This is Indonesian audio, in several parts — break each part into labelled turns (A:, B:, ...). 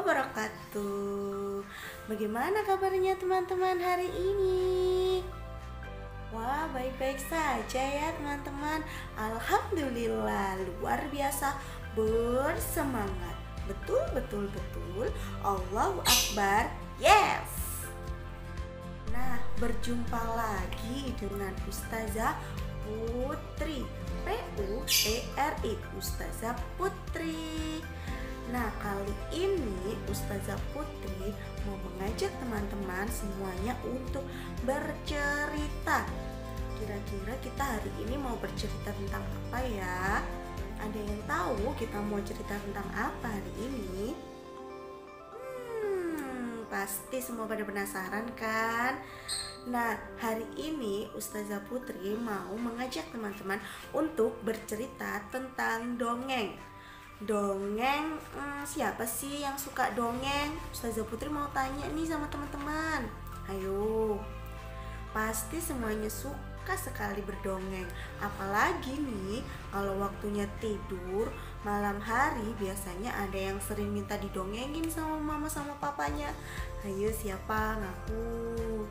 A: wabarakatuh. Bagaimana kabarnya teman-teman hari ini? Wah, baik-baik saja ya teman-teman. Alhamdulillah, luar biasa bersemangat. Betul, betul, betul. Allahu Akbar. Yes. Nah, berjumpa lagi dengan Ustazah Putri, Putri, Ustazah Putri. Nah, kali ini Ustazah Putri mau mengajak teman-teman semuanya untuk bercerita. Kira-kira kita hari ini mau bercerita tentang apa ya? Ada yang tahu kita mau cerita tentang apa hari ini? Pasti semua pada penasaran kan? Nah, hari ini Ustazah Putri mau mengajak teman-teman untuk bercerita tentang dongeng. Dongeng, siapa sih yang suka dongeng? Ustazah Putri mau tanya nih sama teman-teman. Ayo, pasti semuanya suka sekali berdongeng. Apalagi nih kalau waktunya tidur malam hari, biasanya ada yang sering minta didongengin sama mama sama papanya. Ayo, siapa ngaku?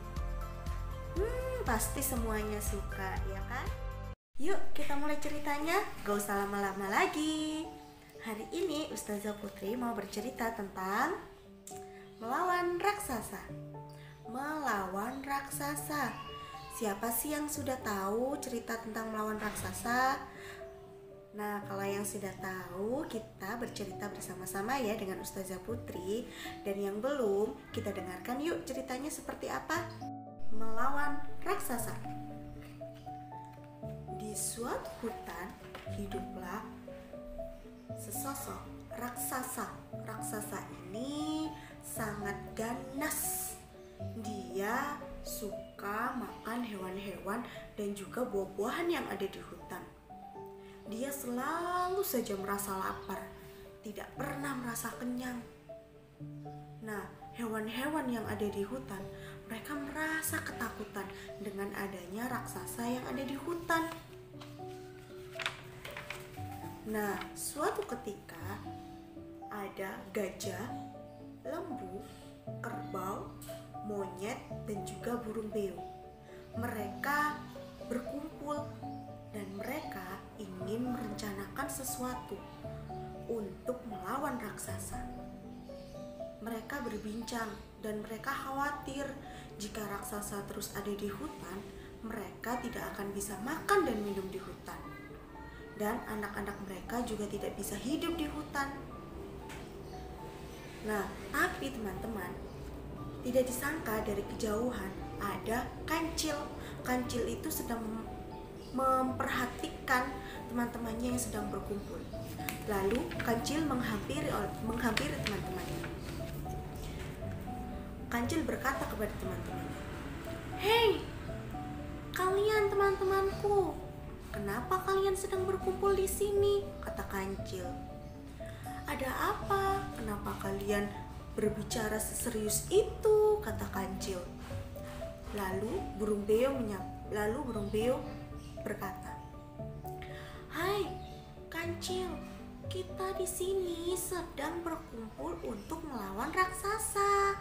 A: Pasti semuanya suka, ya kan? Yuk kita mulai ceritanya, gak usah lama-lama lagi. Hari ini Ustazah Putri mau bercerita tentang melawan raksasa. Melawan raksasa. Siapa sih yang sudah tahu cerita tentang melawan raksasa? Nah, kalau yang sudah tahu, kita bercerita bersama-sama ya dengan Ustazah Putri. Dan yang belum, kita dengarkan yuk ceritanya seperti apa. Melawan raksasa. Di suatu hutan hiduplah sesosok raksasa. Raksasa ini sangat ganas. Dia suka makan hewan-hewan dan juga buah-buahan yang ada di hutan. Dia selalu saja merasa lapar, tidak pernah merasa kenyang. Nah, hewan-hewan yang ada di hutan, mereka merasa ketakutan dengan adanya raksasa yang ada di hutan. Nah, suatu ketika ada gajah, lembu, kerbau, monyet, dan juga burung beo. Mereka berkumpul dan mereka ingin merencanakan sesuatu untuk melawan raksasa. Mereka berbincang dan mereka khawatir jika raksasa terus ada di hutan, mereka tidak akan bisa makan dan minum di hutan. Dan anak-anak mereka juga tidak bisa hidup di hutan. Nah, tapi teman-teman, tidak disangka dari kejauhan ada kancil. Kancil itu sedang memperhatikan teman-temannya yang sedang berkumpul. Lalu kancil menghampiri teman-temannya. Kancil berkata kepada teman-temannya, "Hei, kalian teman-temanku, kenapa kalian sedang berkumpul di sini?" kata kancil. "Ada apa? Kenapa kalian berbicara seserius itu?" kata kancil. Lalu burung beo berkata, "Hai, kancil, kita di sini sedang berkumpul untuk melawan raksasa.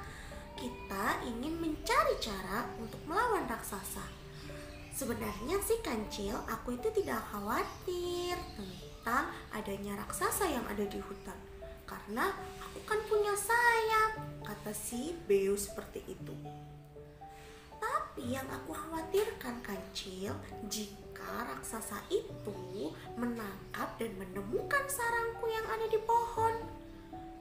A: Kita ingin mencari cara untuk melawan raksasa. Sebenarnya sih kancil, aku itu tidak khawatir tentang adanya raksasa yang ada di hutan. Karena aku kan punya sayap," kata si beo seperti itu. "Tapi yang aku khawatirkan kancil, jika raksasa itu menangkap dan menemukan sarangku yang ada di pohon.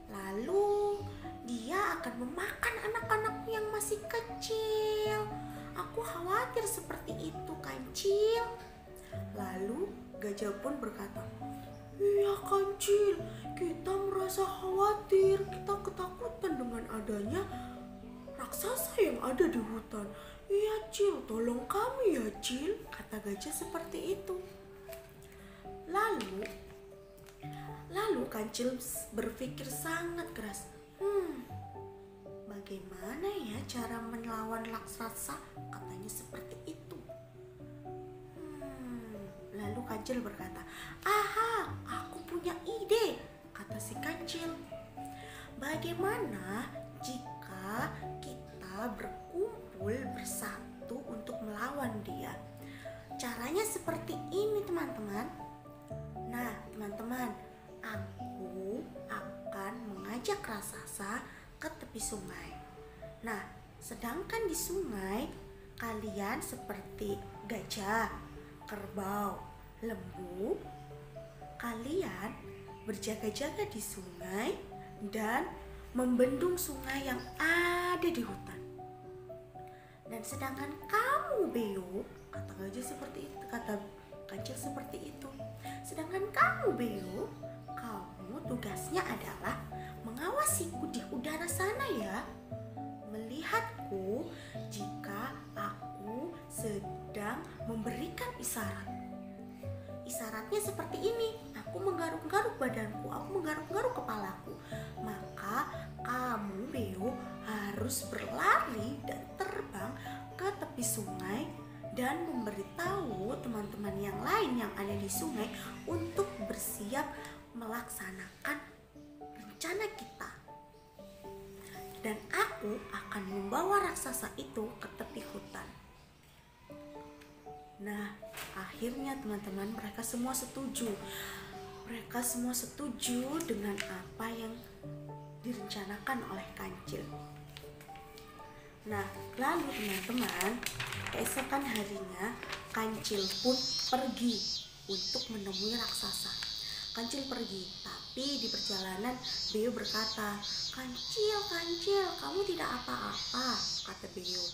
A: Lalu dia akan memakan anak-anakku yang masih kecil. Aku khawatir seperti itu kancil." Lalu gajah pun berkata, "Iya kancil, kita merasa khawatir, kita ketakutan dengan adanya raksasa yang ada di hutan. Iya Cil, tolong kami ya Cil," kata gajah seperti itu. Lalu kancil berpikir sangat keras. Bagaimana ya cara melawan raksasa? Katanya seperti itu. Lalu kancil berkata, "Aha, aku punya ide," kata si kancil. bagaimana jika kita berkumpul bersatu untuk melawan dia? Caranya seperti ini, teman-teman. Nah, teman-teman, aku akan mengajak raksasa ke tepi sungai. Nah, sedangkan di sungai kalian seperti gajah, kerbau, lembu, kalian berjaga-jaga di sungai dan membendung sungai yang ada di hutan. Dan sedangkan kamu, Beo, kata gajah seperti itu, kata kancil seperti itu. Sedangkan kamu, Beo, kamu tugasnya adalah mengawasiku di udara sana ya. Melihatku jika aku sedang memberikan isyarat. Isyaratnya seperti ini, aku menggaruk-garuk badanku, aku menggaruk-garuk kepalaku. Maka kamu, Beo, harus berlari dan terbang ke tepi sungai dan memberitahu teman-teman yang lain yang ada di sungai untuk bersiap melaksanakan rencana kita. Dan aku akan membawa raksasa itu ke tepi hutan. Nah, akhirnya teman-teman, mereka semua setuju. Mereka semua setuju dengan apa yang direncanakan oleh kancil. Nah, lalu teman-teman, keesokan harinya kancil pun pergi untuk menemui raksasa. Kancil pergi, tapi di perjalanan Beo berkata, "Kancil, kamu tidak apa-apa," kata Beo.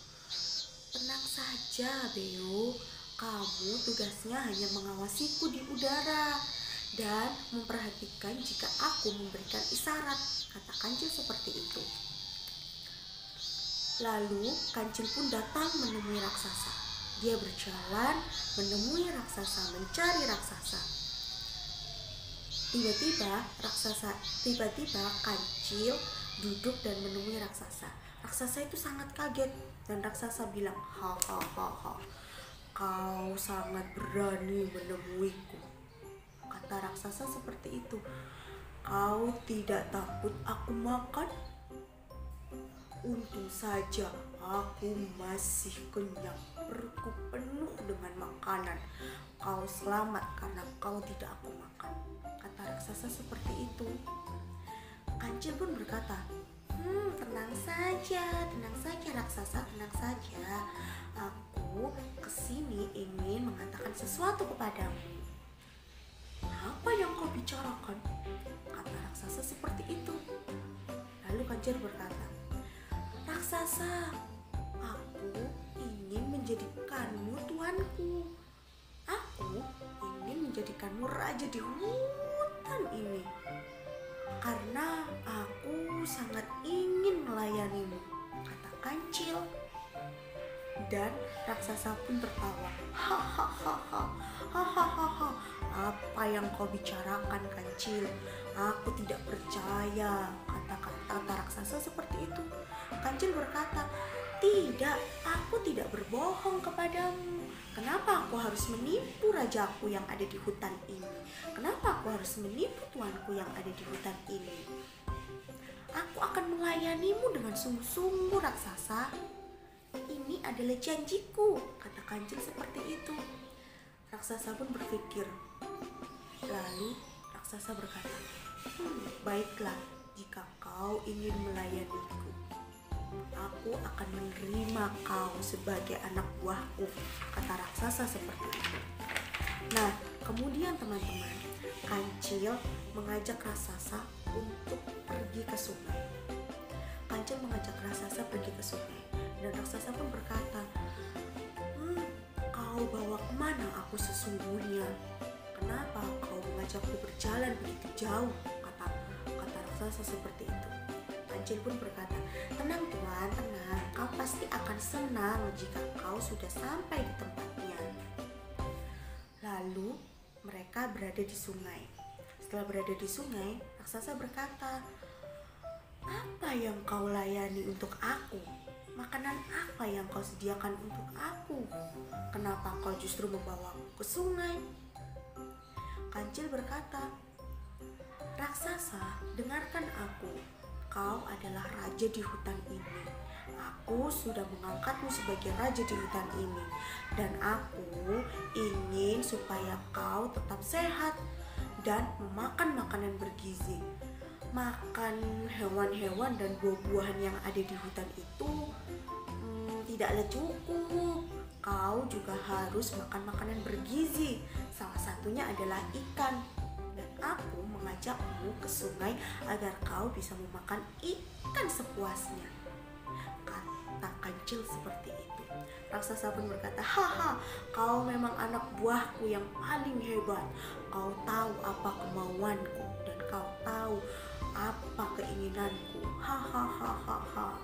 A: "Tenang saja, Beo. Kamu tugasnya hanya mengawasiku di udara dan memperhatikan jika aku memberikan isyarat," kata kancil seperti itu. Lalu kancil pun datang menemui raksasa. Dia berjalan menemui raksasa, mencari raksasa. Tiba-tiba kancil duduk dan menemui raksasa. Raksasa itu sangat kaget dan raksasa bilang, "Hahaha, kau sangat berani menemuiku," kata raksasa seperti itu. "Kau tidak takut aku makan? Untung saja aku masih kenyang, perutku penuh dengan makanan. Kau selamat karena kau tidak aku makan," kata raksasa seperti itu. Kancil pun berkata, tenang saja raksasa, tenang saja. Aku kesini ingin mengatakan sesuatu kepadamu." "Apa yang kau bicarakan?" kata raksasa seperti itu. Lalu kancil berkata, "Raksasa, aku ingin menjadikanmu tuanku. Aku ingin menjadikanmu raja di hutan ini karena aku sangat ingin melayanimu," kata kancil. Dan raksasa pun tertawa. "Hahaha, apa yang kau bicarakan, kancil? Aku tidak percaya," kata raksasa seperti itu. Kancil berkata, "Tidak, aku tidak berbohong kepadamu. Kenapa aku harus menipu rajaku yang ada di hutan ini? Kenapa aku harus menipu tuanku yang ada di hutan ini? Aku akan melayanimu dengan sungguh-sungguh, raksasa. Ini adalah janjiku," kata kancil seperti itu. Raksasa pun berpikir. Lalu raksasa berkata, "Baiklah, jika kau ingin melayaniku, aku akan menerima kau sebagai anak buahku," kata raksasa seperti itu. Nah, kemudian teman-teman, kancil mengajak raksasa untuk pergi ke sungai. Kancil mengajak raksasa pergi ke sungai, dan raksasa pun berkata, "Kau bawa kemana aku sesungguhnya? Kenapa kau mengajakku berjalan begitu jauh?" kata raksasa seperti itu. Kancil pun berkata, "Tenang tuan, tenang. Kau pasti akan senang jika kau sudah sampai di tempatnya." Lalu mereka berada di sungai. Setelah berada di sungai, raksasa berkata, "Apa yang kau layani untuk aku? Makanan apa yang kau sediakan untuk aku? Kenapa kau justru membawaku ke sungai?" Kancil berkata, "Raksasa, dengarkan aku. kau adalah raja di hutan ini. Aku sudah mengangkatmu sebagai raja di hutan ini. Dan aku ingin supaya kau tetap sehat dan memakan makanan bergizi. Makan hewan-hewan dan buah-buahan yang ada di hutan itu tidaklah cukup. Kau juga harus makan makanan bergizi. Salah satunya adalah ikan. Dan aku mengajakmu ke sungai agar kau bisa memakan ikan sepuasnya. Kata kancil seperti itu. Raksasa pun berkata, haha, kau memang anak buahku yang paling hebat. Kau tahu apa kemauanku dan kau tahu apa keinginanku. Hahaha.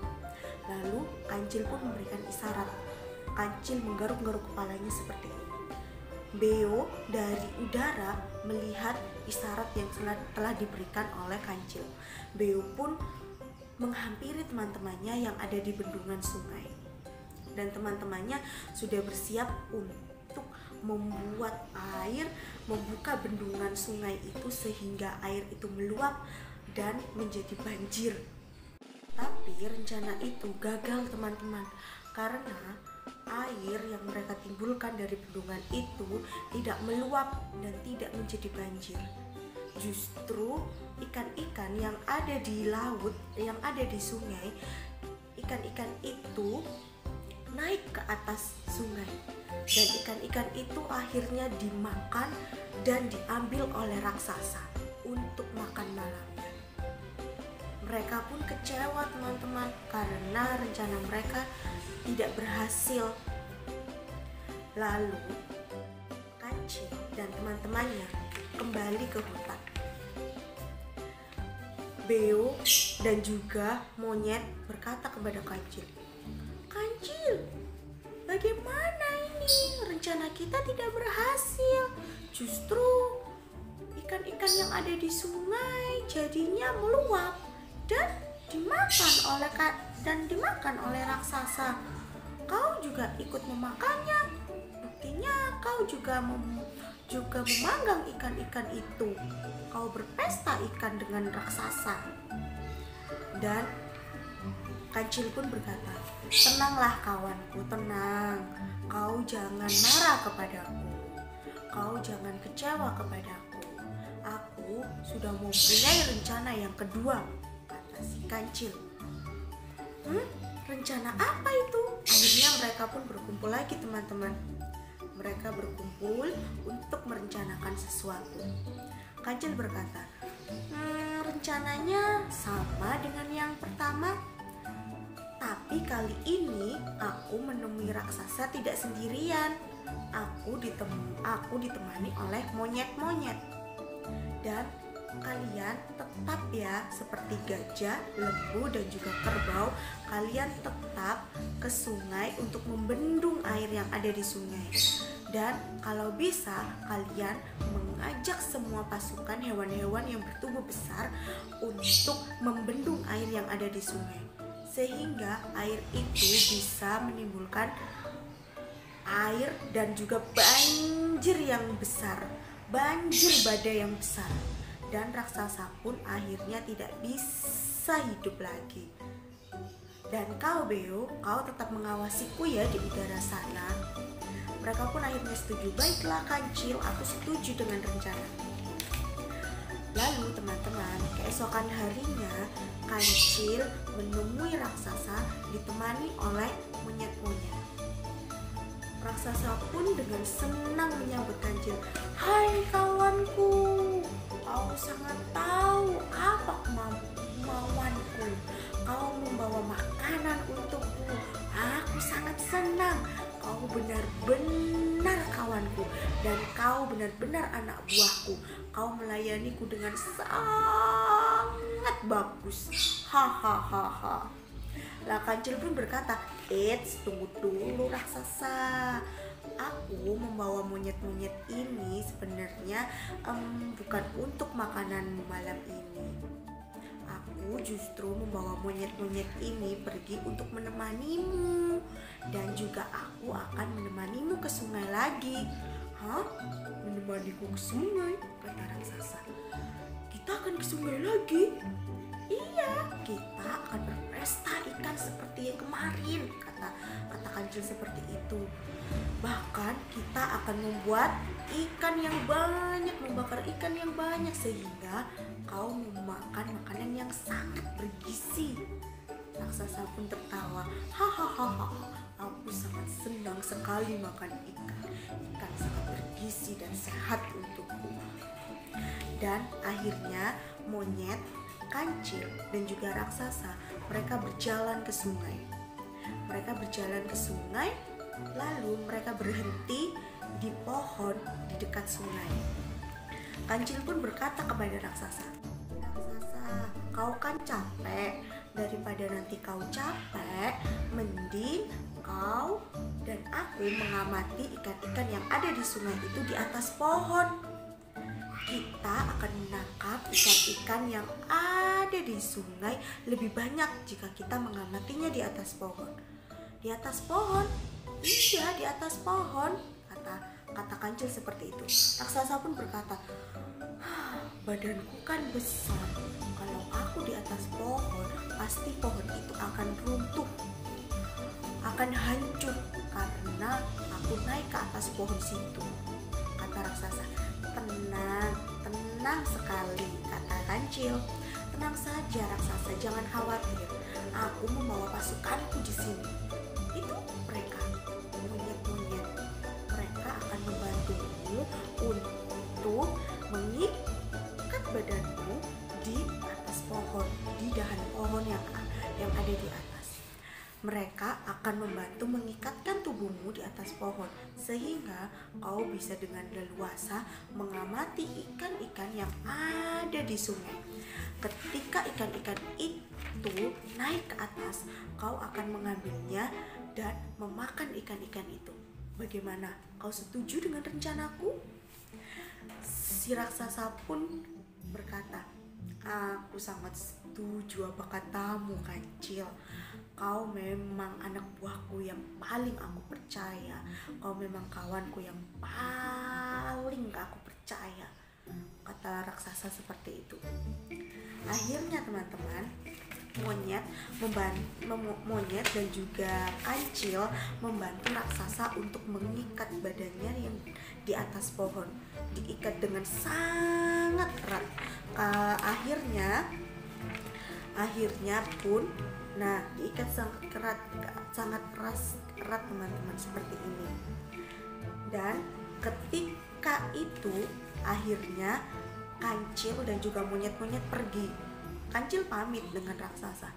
A: Lalu kancil pun memberikan isyarat. Kancil menggaruk-garuk kepalanya seperti ini. Beo dari udara melihat isyarat yang telah diberikan oleh kancil. Beo pun menghampiri teman-temannya yang ada di bendungan sungai. Dan teman-temannya sudah bersiap untuk membuat air, membuka bendungan sungai itu sehingga air itu meluap dan menjadi banjir. Tapi rencana itu gagal teman-teman, karena air yang mereka timbulkan dari bendungan itu tidak meluap dan tidak menjadi banjir. Justru ikan-ikan yang ada di laut, yang ada di sungai, ikan-ikan itu naik ke atas sungai. Dan ikan-ikan itu akhirnya dimakan dan diambil oleh raksasa untuk makan malamnya. Mereka pun kecewa teman-teman karena rencana mereka tidak berhasil. Lalu kancil dan teman-temannya kembali ke hutan. Beo dan juga monyet berkata kepada kancil, "Kancil, bagaimana ini? Rencana kita tidak berhasil. Justru ikan-ikan yang ada di sungai jadinya meluap dan dimakan oleh raksasa. Kau juga ikut memakannya. Buktinya kau juga memanggang ikan-ikan itu. Kau berpesta ikan dengan raksasa." Dan kancil pun berkata, "Tenanglah kawanku, tenang. Kau jangan marah kepadaku. Kau jangan kecewa kepadaku. Aku sudah mempunyai rencana yang kedua," kata si kancil. Rencana apa itu? Akhirnya mereka pun berkumpul lagi teman-teman. Mereka berkumpul untuk merencanakan sesuatu. Kancil berkata, rencananya sama dengan yang pertama. Tapi kali ini aku menemui raksasa tidak sendirian. Aku ditemani oleh monyet-monyet. Dan kalian tetap ya, seperti gajah, lembu dan juga kerbau, kalian tetap ke sungai untuk membendung air yang ada di sungai. Dan kalau bisa kalian mengajak semua pasukan hewan-hewan yang bertubuh besar untuk membendung air yang ada di sungai, sehingga air itu bisa menimbulkan air dan juga banjir yang besar, banjir badai yang besar. Dan raksasa pun akhirnya tidak bisa hidup lagi. Dan kau Beo, kau tetap mengawasiku ya di udara sana. Mereka pun akhirnya setuju. Baiklah kancil, aku setuju dengan rencana. Lalu teman-teman, keesokan harinya kancil menemui raksasa ditemani oleh monyet-monyet. Raksasa pun dengan senang menyambut kancil. "Hai kawanku, kau sangat tahu apa kemauanku. Kau membawa makanan untukku. Aku sangat senang. Kau benar-benar kawanku dan kau benar-benar anak buahku. Kau melayaniku dengan sangat bagus. Hahaha." Lah kancil pun berkata, "Eits, tunggu dulu raksasa. Aku membawa monyet-monyet ini sebenarnya bukan untuk makanan malam ini. Aku justru membawa monyet-monyet ini pergi untuk menemanimu. Dan juga aku akan menemanimu ke sungai lagi." "Hah? Menemaniku ke sungai?" kata raksasa. "Kita akan ke sungai lagi?" Iya, kita akan berpesta ikan seperti yang kemarin, kata kancil seperti itu. Bahkan kita akan membuat ikan yang banyak, membakar ikan yang banyak sehingga kau memakan makanan yang sangat bergizi. Raksasa pun tertawa. Hahaha, aku sangat senang sekali makan ikan. Ikan sangat bergizi dan sehat untukku. Dan akhirnya monyet, kancil, dan juga raksasa mereka berjalan ke sungai. Mereka berjalan ke sungai, lalu mereka berhenti di pohon di dekat sungai. Kancil pun berkata kepada raksasa, "Raksasa, kau kan capek. Daripada nanti kau capek, mending kau dan aku mengamati ikan-ikan yang ada di sungai itu di atas pohon. Kita akan menangkap ikan-ikan yang ada di sungai lebih banyak jika kita mengamatinya di atas pohon." Di atas pohon? Iya, di atas pohon, kata kancil seperti itu. Raksasa pun berkata, "Badanku kan besar. Kalau aku di atas pohon, pasti pohon itu akan runtuh, akan hancur karena aku naik ke atas pohon situ," kata raksasa. Tenang sekali, kata kancil. "Tenang saja raksasa, jangan khawatir. Aku membawa pasukanku di sini. Itu mereka, monyet-monyet. Mereka akan membantumu untuk mengikat badanmu di atas pohon, di dahan pohon yang ada di atas. Mereka akan membantu mengikatkan tubuhmu di atas pohon sehingga kau bisa dengan leluasa mengamati ikan-ikan yang ada di sungai. Ketika ikan-ikan itu naik ke atas, kau akan mengambilnya dan memakan ikan-ikan itu. Bagaimana? Kau setuju dengan rencanaku?" Si raksasa pun berkata, "Aku sangat setuju apa katamu, kancil. Kau memang anak buahku yang paling aku percaya. Kau memang kawanku yang paling aku percaya," kata raksasa seperti itu. Akhirnya teman-teman, monyet dan juga kancil membantu raksasa untuk mengikat badannya yang di atas pohon, diikat dengan sangat erat. Akhirnya pun diikat sangat erat teman-teman seperti ini. Dan ketika itu akhirnya kancil dan juga monyet-monyet pergi. Kancil pamit dengan raksasa.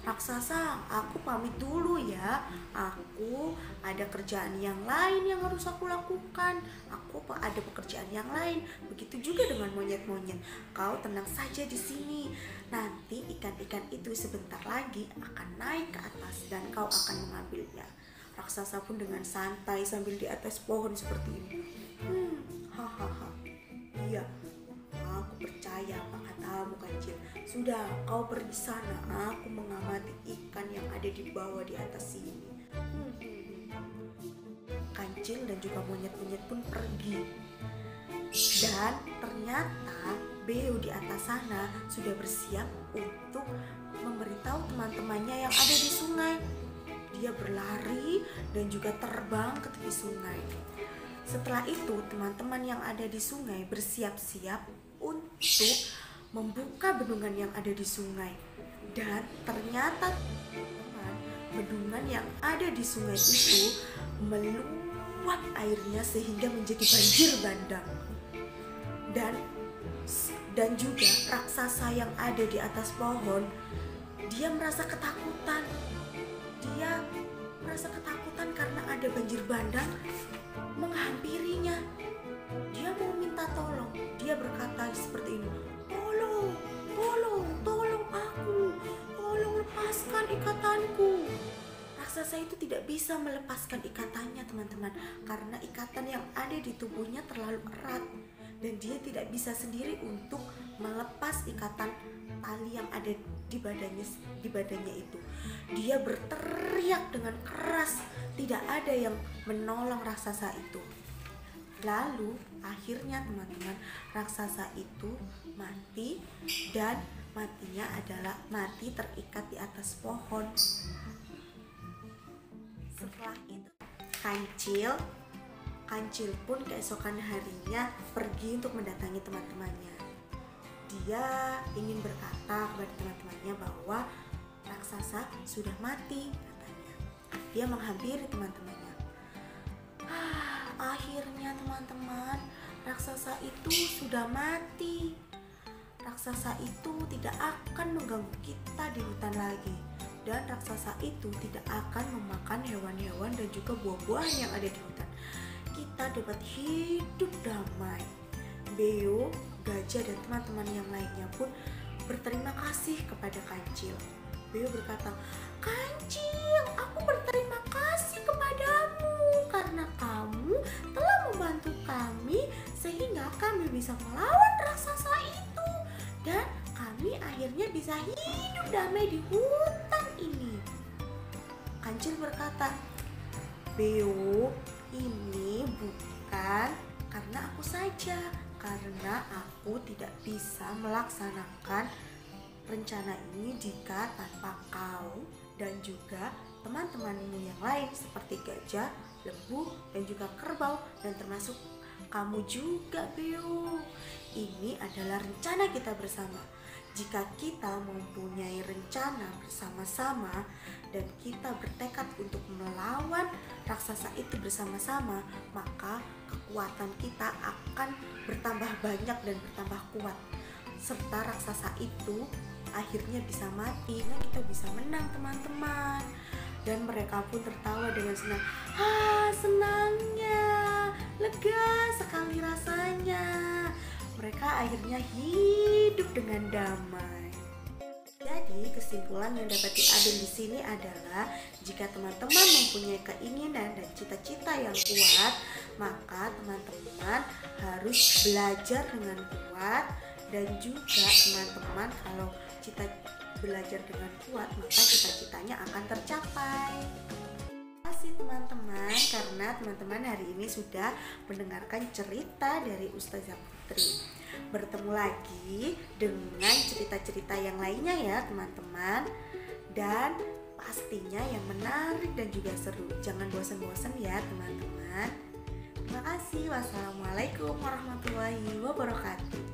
A: "Raksasa, aku pamit dulu ya. Aku ada kerjaan yang lain yang harus aku lakukan. Aku ada pekerjaan yang lain." Begitu juga dengan monyet-monyet. "Kau tenang saja di sini. Nanti ikan-ikan itu sebentar lagi akan naik ke atas dan kau akan mengambilnya." Raksasa pun dengan santai sambil di atas pohon seperti ini. Hahaha. "Iya, aku percaya apa katamu, kancil. Sudah, kau pergi sana. Aku mengamati ikan yang ada di bawah di atas sini." Kancil dan juga monyet-monyet pun pergi. Dan ternyata Beo di atas sana sudah bersiap untuk memberitahu teman-temannya yang ada di sungai. Dia berlari dan juga terbang ke tepi sungai. Setelah itu teman-teman yang ada di sungai bersiap-siap untuk membuka bendungan yang ada di sungai. Dan ternyata bendungan yang ada di sungai itu meluap airnya sehingga menjadi banjir bandang. Dan juga raksasa yang ada di atas pohon, dia merasa ketakutan. Dia merasa ketakutan karena ada banjir bandang menghampirinya. Dia mau minta tolong. Dia berkata seperti ini, Tolong aku. Tolong lepaskan ikatanku." Raksasa itu tidak bisa melepaskan ikatannya teman-teman, karena ikatan yang ada di tubuhnya terlalu erat dan dia tidak bisa sendiri untuk melepas ikatan tali yang ada di badannya itu. Dia berteriak dengan keras, tidak ada yang menolong raksasa itu. Lalu akhirnya teman-teman, raksasa itu mati dan Matinya adalah mati terikat di atas pohon. Setelah itu Kancil pun keesokan harinya pergi untuk mendatangi teman-temannya. Dia ingin berkata kepada teman-temannya bahwa raksasa sudah mati, katanya. Dia menghampiri teman-temannya. Akhirnya teman-teman, raksasa itu sudah mati. Raksasa itu tidak akan mengganggu kita di hutan lagi. Dan raksasa itu tidak akan memakan hewan-hewan dan juga buah-buahan yang ada di hutan. Kita dapat hidup damai. Beo, gajah, dan teman-teman yang lainnya pun berterima kasih kepada Kancil. Beo berkata, "Kancil, aku berterima kasih kepadamu karena kamu telah membantu kami sehingga kami bisa melawan raksasa itu dan kami akhirnya bisa hidup damai di hutan ini." Kancil berkata, "Beo, ini bukan karena aku saja, karena aku tidak bisa melaksanakan rencana ini jika tanpa kau dan juga teman-temanmu yang lain seperti gajah, lembu, dan juga kerbau, dan termasuk kamu juga, Beo. Ini adalah rencana kita bersama. Jika kita mempunyai rencana bersama-sama dan kita bertekad untuk melawan raksasa itu bersama-sama, maka kekuatan kita akan bertambah banyak dan bertambah kuat. Serta raksasa itu akhirnya bisa mati dan kita bisa menang, teman-teman." Dan mereka pun tertawa dengan senang. Senangnya, lega sekali rasanya. Mereka akhirnya hidup dengan damai. Jadi kesimpulan yang dapat diambil di sini adalah jika teman-teman mempunyai keinginan dan cita-cita yang kuat, maka teman-teman harus belajar dengan kuat, dan juga teman-teman kalau belajar dengan kuat maka cita-citanya akan tercapai. Terima kasih teman-teman karena teman-teman hari ini sudah mendengarkan cerita dari Ustazah Putri. Bertemu lagi dengan cerita-cerita yang lainnya ya teman-teman, dan pastinya yang menarik dan juga seru. Jangan bosan-bosan ya teman-teman. Terima kasih. Wassalamualaikum warahmatullahi wabarakatuh.